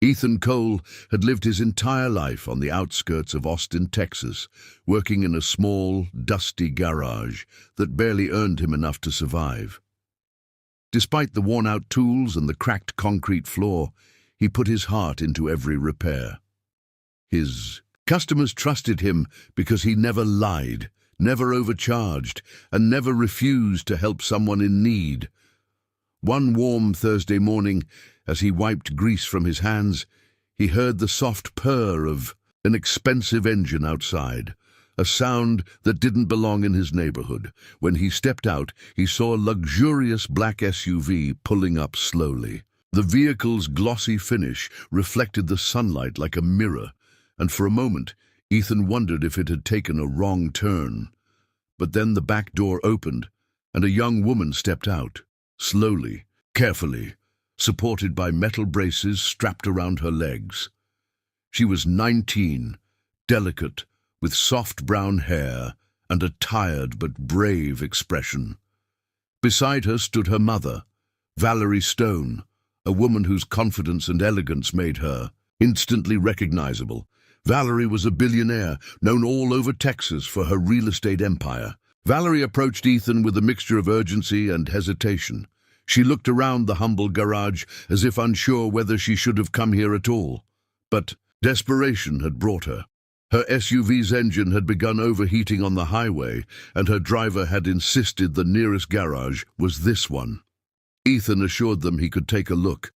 Ethan Cole had lived his entire life on the outskirts of Austin, Texas, working in a small, dusty garage that barely earned him enough to survive. Despite the worn-out tools and the cracked concrete floor, he put his heart into every repair. His customers trusted him because he never lied, never overcharged, and never refused to help someone in need. One warm Thursday morning, as he wiped grease from his hands, he heard the soft purr of an expensive engine outside, a sound that didn't belong in his neighborhood. When he stepped out, he saw a luxurious black SUV pulling up slowly. The vehicle's glossy finish reflected the sunlight like a mirror, and for a moment, Ethan wondered if it had taken a wrong turn. But then the back door opened, and a young woman stepped out, slowly, carefully, supported by metal braces strapped around her legs. She was 19, delicate, with soft brown hair and a tired but brave expression. Beside her stood her mother, Valerie Stone, a woman whose confidence and elegance made her instantly recognizable. Valerie was a billionaire, known all over Texas for her real estate empire. Valerie approached Ethan with a mixture of urgency and hesitation. She looked around the humble garage as if unsure whether she should have come here at all. But desperation had brought her. Her SUV's engine had begun overheating on the highway, and her driver had insisted the nearest garage was this one. Ethan assured them he could take a look,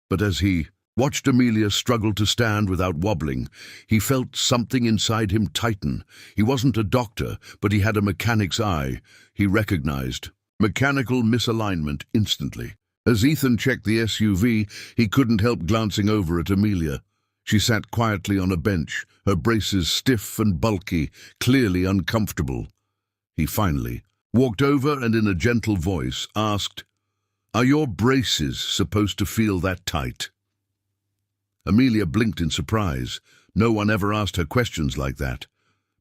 but as he watched Amelia struggle to stand without wobbling, he felt something inside him tighten. He wasn't a doctor, but he had a mechanic's eye. He recognized mechanical misalignment instantly. As Ethan checked the SUV, he couldn't help glancing over at Amelia. She sat quietly on a bench, her braces stiff and bulky, clearly uncomfortable. He finally walked over and in a gentle voice asked, "Are your braces supposed to feel that tight?" Amelia blinked in surprise. No one ever asked her questions like that.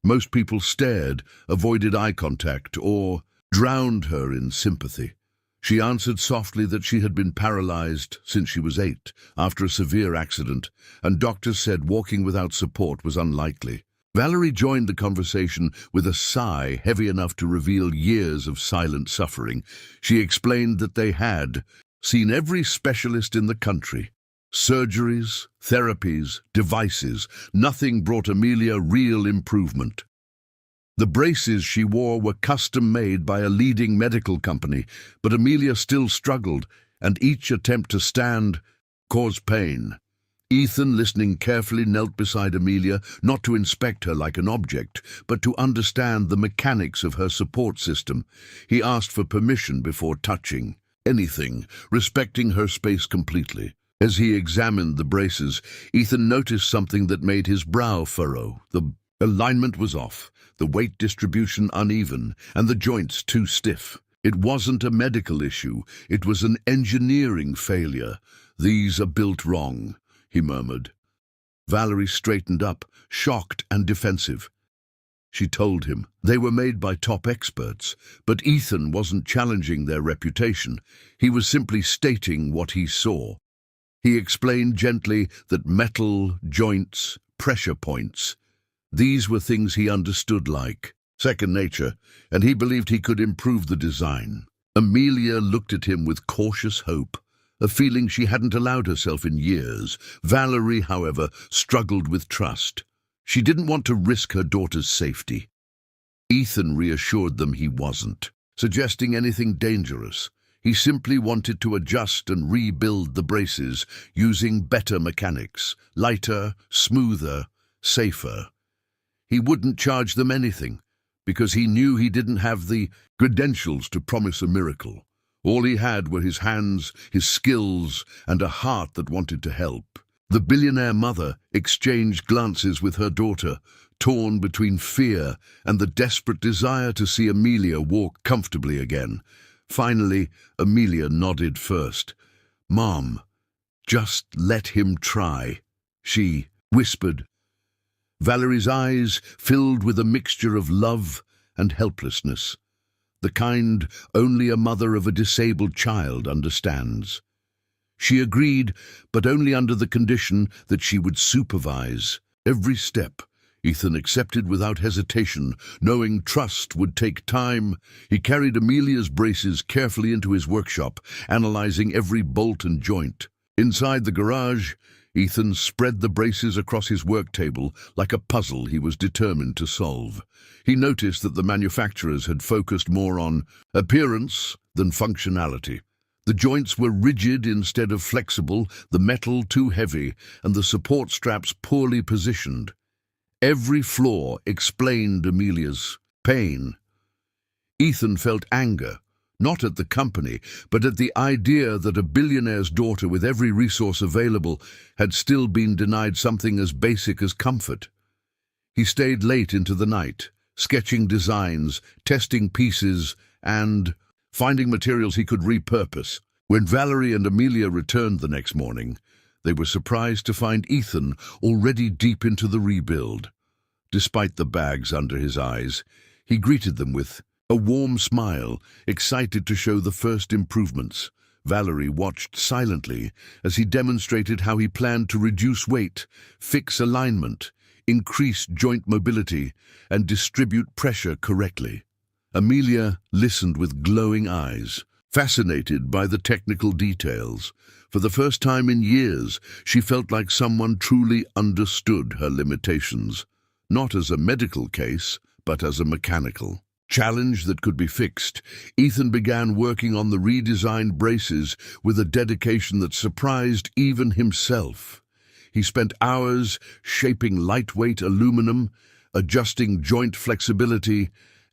Most people stared, avoided eye contact, or drowned her in sympathy. She answered softly that she had been paralyzed since she was 8, after a severe accident, and doctors said walking without support was unlikely. Valerie joined the conversation with a sigh heavy enough to reveal years of silent suffering. She explained that they had seen every specialist in the country. Surgeries, therapies, devices, nothing brought Amelia real improvement. The braces she wore were custom-made by a leading medical company, but Amelia still struggled, and each attempt to stand caused pain. Ethan, listening carefully, knelt beside Amelia, not to inspect her like an object, but to understand the mechanics of her support system. He asked for permission before touching anything, respecting her space completely. As he examined the braces, Ethan noticed something that made his brow furrow. The alignment was off, the weight distribution uneven, and the joints too stiff. It wasn't a medical issue, it was an engineering failure. "These are built wrong," he murmured. Valerie straightened up, shocked and defensive. She told him they were made by top experts, but Ethan wasn't challenging their reputation. He was simply stating what he saw. He explained gently that metal, joints, pressure points, these were things he understood like second nature, and he believed he could improve the design. Amelia looked at him with cautious hope, a feeling she hadn't allowed herself in years. Valerie, however, struggled with trust. She didn't want to risk her daughter's safety. Ethan reassured them he wasn't suggesting anything dangerous. He simply wanted to adjust and rebuild the braces using better mechanics, lighter, smoother, safer. He wouldn't charge them anything, because he knew he didn't have the credentials to promise a miracle. All he had were his hands, his skills, and a heart that wanted to help. The billionaire mother exchanged glances with her daughter, torn between fear and the desperate desire to see Amelia walk comfortably again. Finally, Amelia nodded first. "Mom, just let him try," she whispered. Valerie's eyes filled with a mixture of love and helplessness, the kind only a mother of a disabled child understands. She agreed, but only under the condition that she would supervise every step. Ethan accepted without hesitation, knowing trust would take time. He carried Amelia's braces carefully into his workshop, analyzing every bolt and joint. Inside the garage, Ethan spread the braces across his work table like a puzzle he was determined to solve. He noticed that the manufacturers had focused more on appearance than functionality. The joints were rigid instead of flexible, the metal too heavy, and the support straps poorly positioned. Every flaw explained Amelia's pain. Ethan felt anger, not at the company, but at the idea that a billionaire's daughter with every resource available had still been denied something as basic as comfort. He stayed late into the night, sketching designs, testing pieces, and finding materials he could repurpose. When Valerie and Amelia returned the next morning, they were surprised to find Ethan already deep into the rebuild. Despite the bags under his eyes, he greeted them with a warm smile, excited to show the first improvements. Valerie watched silently as he demonstrated how he planned to reduce weight, fix alignment, increase joint mobility, and distribute pressure correctly. Amelia listened with glowing eyes, fascinated by the technical details. For the first time in years, she felt like someone truly understood her limitations, not as a medical case, but as a mechanical challenge that could be fixed. Ethan began working on the redesigned braces with a dedication that surprised even himself. He spent hours shaping lightweight aluminum, adjusting joint flexibility,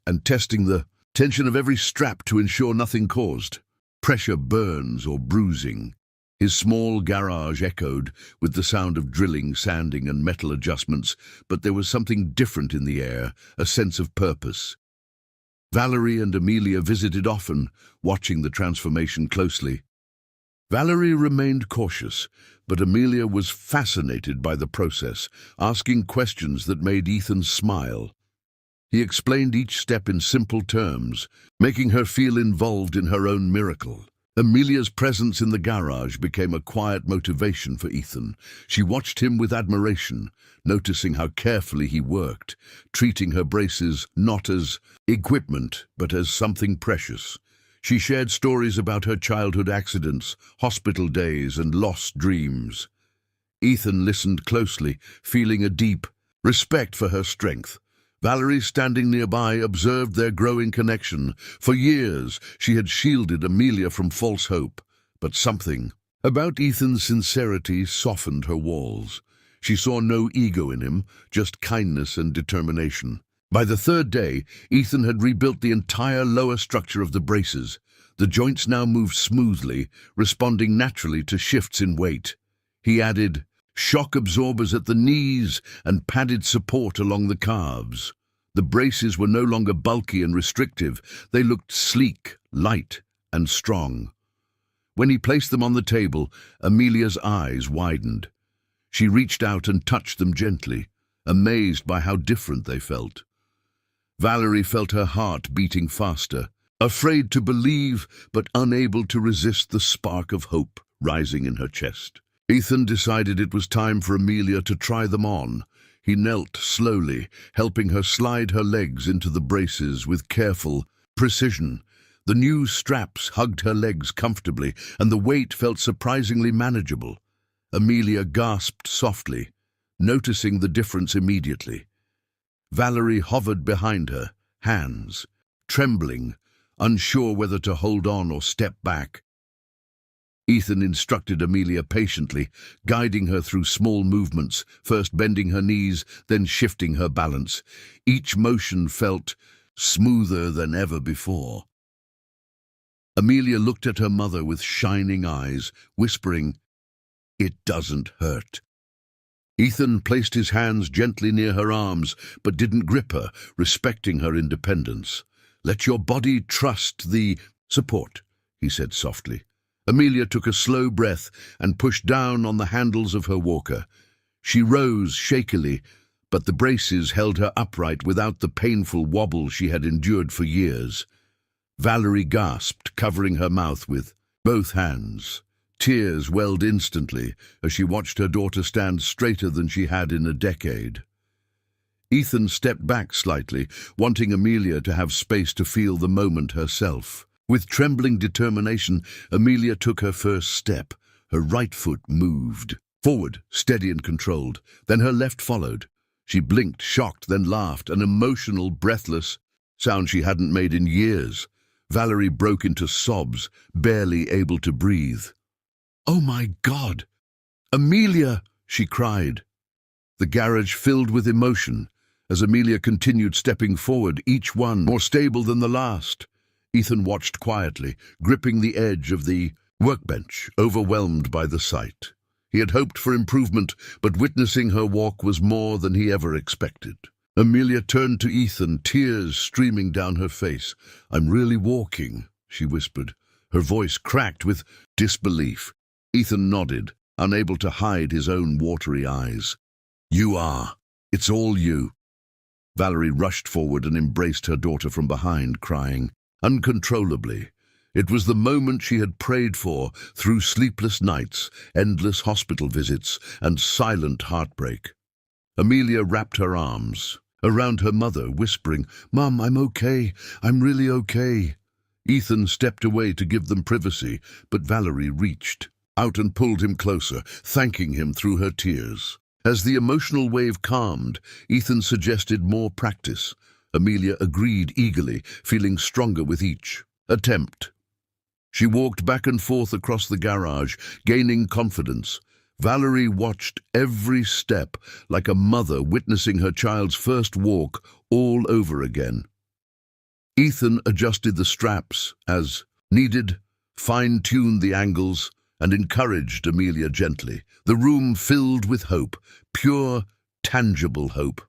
and testing the tension of every strap to ensure nothing caused pressure burns or bruising. His small garage echoed with the sound of drilling, sanding, and metal adjustments, but there was something different in the air, a sense of purpose. Valerie and Amelia visited often, watching the transformation closely. Valerie remained cautious, but Amelia was fascinated by the process, asking questions that made Ethan smile. He explained each step in simple terms, making her feel involved in her own miracle. Amelia's presence in the garage became a quiet motivation for Ethan. She watched him with admiration, noticing how carefully he worked, treating her braces not as equipment, but as something precious. She shared stories about her childhood accidents, hospital days, and lost dreams. Ethan listened closely, feeling a deep respect for her strength. Valerie, standing nearby, observed their growing connection. For years, she had shielded Amelia from false hope, but something about Ethan's sincerity softened her walls. She saw no ego in him, just kindness and determination. By the third day, Ethan had rebuilt the entire lower structure of the braces. The joints now moved smoothly, responding naturally to shifts in weight. He added shock absorbers at the knees and padded support along the calves. The braces were no longer bulky and restrictive. They looked sleek, light, and strong. When he placed them on the table, Amelia's eyes widened. She reached out and touched them gently, amazed by how different they felt. Valerie felt her heart beating faster, afraid to believe but unable to resist the spark of hope rising in her chest. Ethan decided it was time for Amelia to try them on. He knelt slowly, helping her slide her legs into the braces with careful precision. The new straps hugged her legs comfortably, and the weight felt surprisingly manageable. Amelia gasped softly, noticing the difference immediately. Valerie hovered behind her, hands trembling, unsure whether to hold on or step back. Ethan instructed Amelia patiently, guiding her through small movements, first bending her knees, then shifting her balance. Each motion felt smoother than ever before. Amelia looked at her mother with shining eyes, whispering, "It doesn't hurt." Ethan placed his hands gently near her arms, but didn't grip her, respecting her independence. "Let your body trust the support," he said softly. Amelia took a slow breath and pushed down on the handles of her walker. She rose shakily, but the braces held her upright without the painful wobble she had endured for years. Valerie gasped, covering her mouth with both hands. Tears welled instantly as she watched her daughter stand straighter than she had in a decade. Ethan stepped back slightly, wanting Amelia to have space to feel the moment herself. With trembling determination, Amelia took her first step. Her right foot moved forward, steady and controlled. Then her left followed. She blinked, shocked, then laughed, an emotional, breathless sound she hadn't made in years. Valerie broke into sobs, barely able to breathe. "Oh my God! Amelia!" she cried. The garage filled with emotion as Amelia continued stepping forward, each one more stable than the last. Ethan watched quietly, gripping the edge of the workbench, overwhelmed by the sight. He had hoped for improvement, but witnessing her walk was more than he ever expected. Amelia turned to Ethan, tears streaming down her face. "I'm really walking," she whispered. Her voice cracked with disbelief. Ethan nodded, unable to hide his own watery eyes. "You are. It's all you." Valerie rushed forward and embraced her daughter from behind, crying uncontrollably. It was the moment she had prayed for through sleepless nights, endless hospital visits, and silent heartbreak. Amelia wrapped her arms around her mother, whispering, "Mom, I'm okay. I'm really okay." Ethan stepped away to give them privacy, but Valerie reached out and pulled him closer, thanking him through her tears. As the emotional wave calmed, Ethan suggested more practice. Amelia agreed eagerly, feeling stronger with each attempt. She walked back and forth across the garage, gaining confidence. Valerie watched every step like a mother witnessing her child's first walk all over again. Ethan adjusted the straps as needed, fine-tuned the angles, and encouraged Amelia gently. The room filled with hope, pure, tangible hope.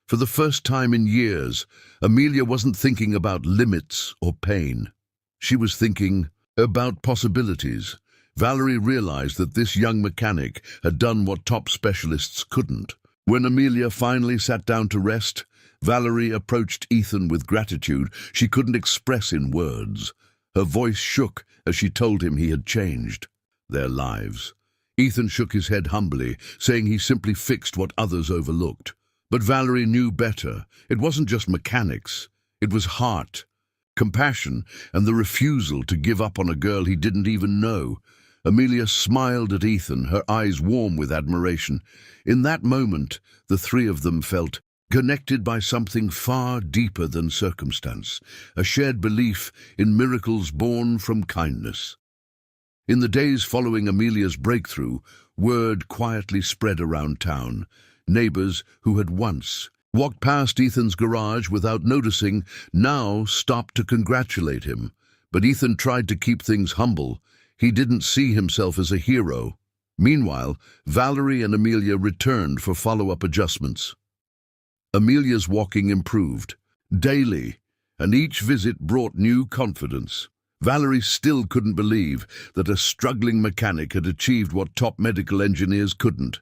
For the first time in years, Amelia wasn't thinking about limits or pain. She was thinking about possibilities. Valerie realized that this young mechanic had done what top specialists couldn't. When Amelia finally sat down to rest, Valerie approached Ethan with gratitude she couldn't express in words. Her voice shook as she told him he had changed their lives. Ethan shook his head humbly, saying he simply fixed what others overlooked. But Valerie knew better. It wasn't just mechanics. It was heart, compassion, and the refusal to give up on a girl he didn't even know. Amelia smiled at Ethan, her eyes warm with admiration. In that moment, the three of them felt connected by something far deeper than circumstance, a shared belief in miracles born from kindness. In the days following Amelia's breakthrough, word quietly spread around town. Neighbors who had once walked past Ethan's garage without noticing now stopped to congratulate him. But Ethan tried to keep things humble. He didn't see himself as a hero. Meanwhile, Valerie and Amelia returned for follow-up adjustments. Amelia's walking improved daily, and each visit brought new confidence. Valerie still couldn't believe that a struggling mechanic had achieved what top medical engineers couldn't.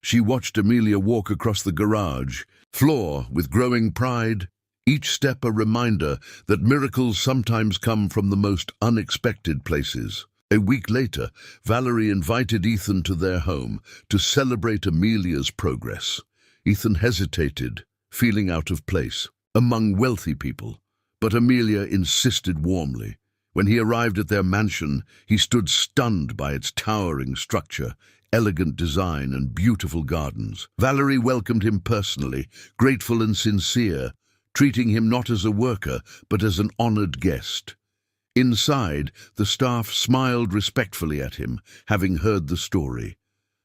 She watched Amelia walk across the garage floor with growing pride, each step a reminder that miracles sometimes come from the most unexpected places. A week later, Valerie invited Ethan to their home to celebrate Amelia's progress. Ethan hesitated, feeling out of place among wealthy people, but Amelia insisted warmly. When he arrived at their mansion, he stood stunned by its towering structure, elegant design, and beautiful gardens. Valerie welcomed him personally, grateful and sincere, treating him not as a worker, but as an honored guest. Inside, the staff smiled respectfully at him, having heard the story.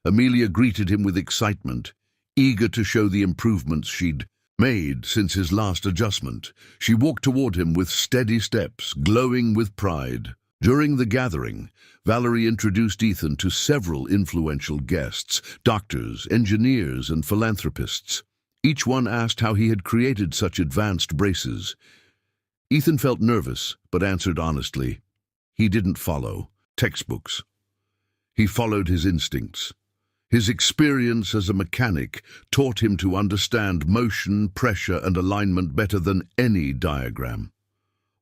Amelia greeted him with excitement, eager to show the improvements she'd made since his last adjustment. She walked toward him with steady steps, glowing with pride. During the gathering, Valerie introduced Ethan to several influential guests, doctors, engineers, and philanthropists. Each one asked how he had created such advanced braces. Ethan felt nervous, but answered honestly. He didn't follow textbooks. He followed his instincts. His experience as a mechanic taught him to understand motion, pressure, and alignment better than any diagram.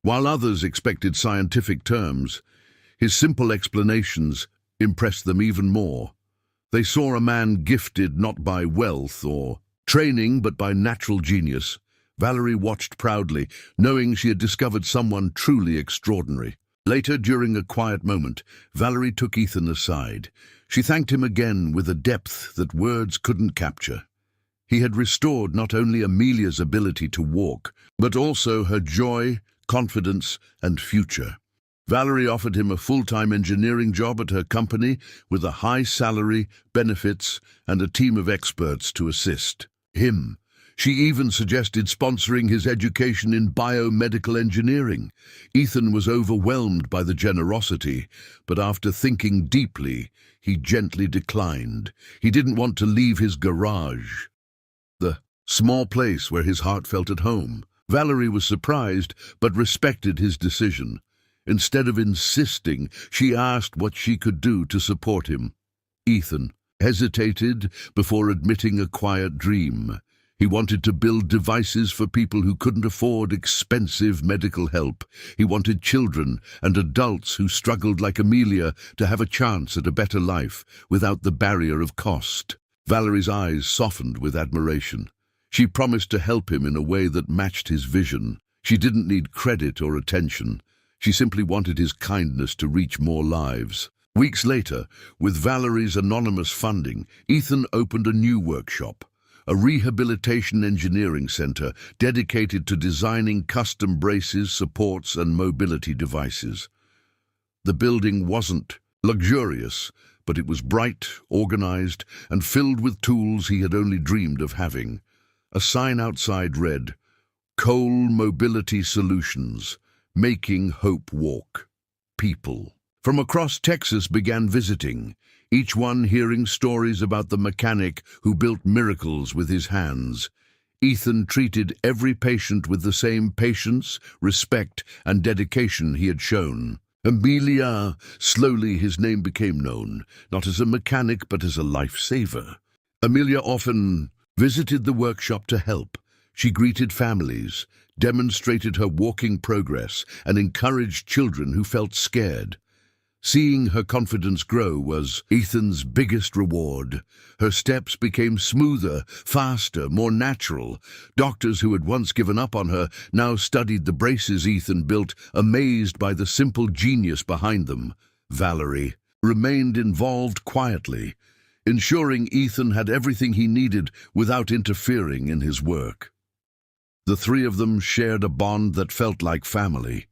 While others expected scientific terms, his simple explanations impressed them even more. They saw a man gifted not by wealth or training but by natural genius. Valerie watched proudly, knowing she had discovered someone truly extraordinary. Later, during a quiet moment, Valerie took Ethan aside. She thanked him again with a depth that words couldn't capture. He had restored not only Amelia's ability to walk, but also her joy, confidence, and future. Valerie offered him a full-time engineering job at her company with a high salary, benefits, and a team of experts to assist him. She even suggested sponsoring his education in biomedical engineering. Ethan was overwhelmed by the generosity, but after thinking deeply, he gently declined. He didn't want to leave his garage, the small place where his heart felt at home. Valerie was surprised, but respected his decision. Instead of insisting, she asked what she could do to support him. Ethan hesitated before admitting a quiet dream. He wanted to build devices for people who couldn't afford expensive medical help. He wanted children and adults who struggled like Amelia to have a chance at a better life without the barrier of cost. Valerie's eyes softened with admiration. She promised to help him in a way that matched his vision. She didn't need credit or attention. She simply wanted his kindness to reach more lives. Weeks later, with Valerie's anonymous funding, Ethan opened a new workshop, a rehabilitation engineering center dedicated to designing custom braces, supports, and mobility devices. The building wasn't luxurious, but it was bright, organized, and filled with tools he had only dreamed of having. A sign outside read, "Cole Mobility Solutions, making hope walk." People from across Texas began visiting, each one hearing stories about the mechanic who built miracles with his hands. Ethan treated every patient with the same patience, respect, and dedication he had shown. Amelia, slowly his name became known, not as a mechanic but as a lifesaver. Amelia often visited the workshop to help. She greeted families, demonstrated her walking progress, and encouraged children who felt scared. Seeing her confidence grow was Ethan's biggest reward. Her steps became smoother, faster, more natural. Doctors who had once given up on her now studied the braces Ethan built, amazed by the simple genius behind them. Valerie remained involved quietly, ensuring Ethan had everything he needed without interfering in his work. The three of them shared a bond that felt like family,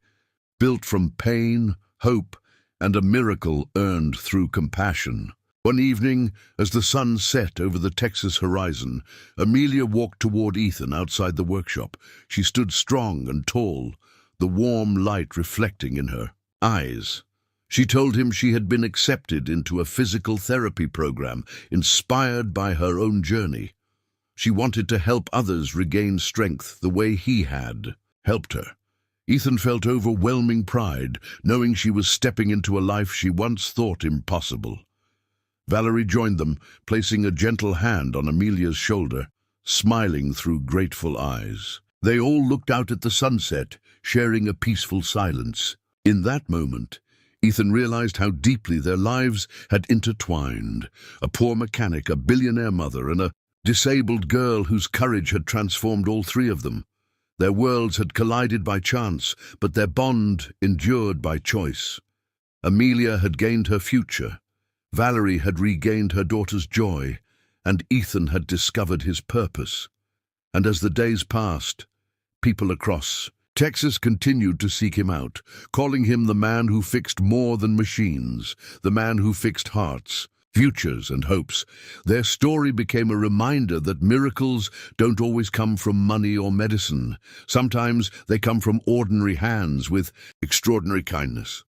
built from pain, hope, and a miracle earned through compassion. One evening, as the sun set over the Texas horizon, Amelia walked toward Ethan outside the workshop. She stood strong and tall, the warm light reflecting in her eyes. She told him she had been accepted into a physical therapy program inspired by her own journey. She wanted to help others regain strength the way he had helped her. Ethan felt overwhelming pride, knowing she was stepping into a life she once thought impossible. Valerie joined them, placing a gentle hand on Amelia's shoulder, smiling through grateful eyes. They all looked out at the sunset, sharing a peaceful silence. In that moment, Ethan realized how deeply their lives had intertwined. A poor mechanic, a billionaire mother, and a disabled girl whose courage had transformed all three of them. Their worlds had collided by chance, but their bond endured by choice. Amelia had gained her future, Valerie had regained her daughter's joy, and Ethan had discovered his purpose. And as the days passed, people across Texas continued to seek him out, calling him the man who fixed more than machines, the man who fixed hearts, futures, and hopes. Their story became a reminder that miracles don't always come from money or medicine. Sometimes they come from ordinary hands with extraordinary kindness.